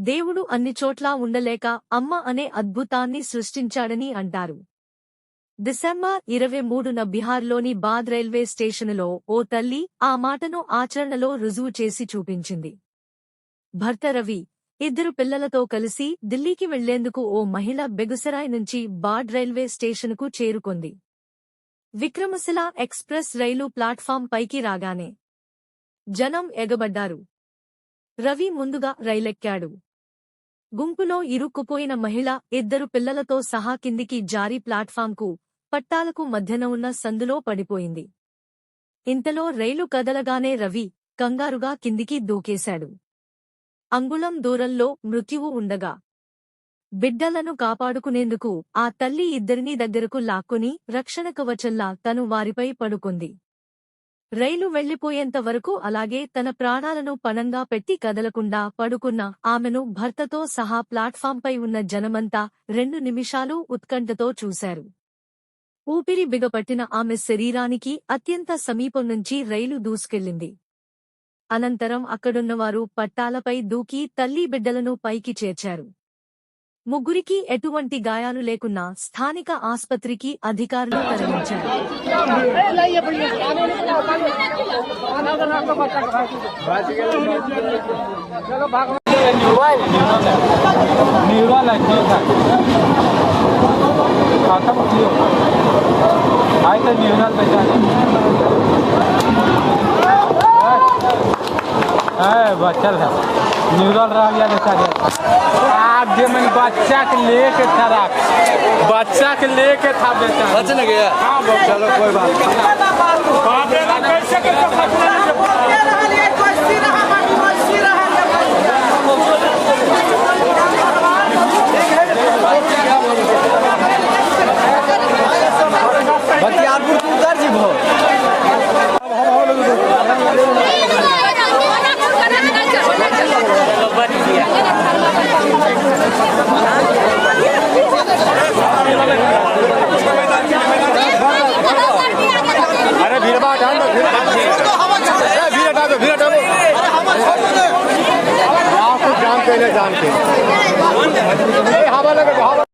దేవుడు అన్ని చోట్లా ఉండలేక అమ్మ అనే అద్భుతాన్ని సృష్టించాడని అంటారు. డిసెంబర్ 23న బిహార్లోని బాద్ రైల్వే స్టేషనులో ఓ తల్లి ఆ మాటను ఆచరణలో రుజువు చేసి చూపించింది. భర్త రవి, 2 పిల్లలతో కలిసి ఢిల్లీకి వెళ్లేందుకు ఓ మహిళ బెగుసరాయ్ నుంచి బాడ్ రైల్వే స్టేషనుకు చేరుకొంది. విక్రమశిల ఎక్స్ప్రెస్ రైలు ప్లాట్ఫామ్ పైకి రాగానే జనం ఎగబడ్డారు. రవి ముందుగా రైలెక్కాడు. గుంపులో ఇరుక్కుపోయిన మహిళ 2 పిల్లలతో సహా కిందికి జారి ప్లాట్ఫాంకు, పట్టాలకు మధ్యన ఉన్న సందులో పడిపోయింది. ఇంతలో రైలు కదలగానే రవి కంగారుగా కిందికి దూకేశాడు. అంగుళం దూరంలో మృత్యువు ఉండగా బిడ్డలను కాపాడుకునేందుకు ఆ తల్లి ఇద్దరినీ దగ్గరకు లాక్కుని రక్షణ కవచంలా తను వారిపై పడుకుంది. రైలు వెళ్లిపోయేంత వరకు అలాగే తన ప్రాణాలను పణంగా పెట్టి కదలకుండా పడుకున్న ఆమెను భర్తతో సహా ప్లాట్ఫాంపై ఉన్న జనమంతా 2 నిమిషాలు ఉత్కంఠతో చూశారు. ఊపిరి బిగపట్టిన ఆమె శరీరానికి అత్యంత సమీపం నుంచి రైలు దూసుకెళ్లింది. అనంతరం అక్కడున్నవారు పట్టాలపై దూకి తల్లి బిడ్డలను పైకి చేర్చారు. ముగ్గురికి ఎటువంటి గాయాలు లేకున్నా స్థానిక ఆస్పత్రికి అధికారులు తరలించారు. बच्चा न्यूरल रह गया आगे मैंने बच्चा के लेके था बच्चा के लेके था बेटा बच न गया। हाँ चलो कोई बात बख्तियारपुर को उतर जी भो अरे भीड़ हटा दो भीड़ हटा दो आपको जान के हवा लगे हवा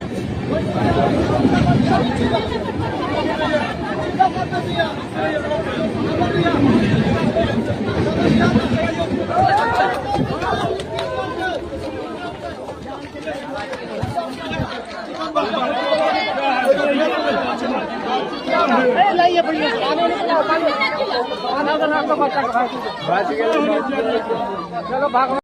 चलो भाग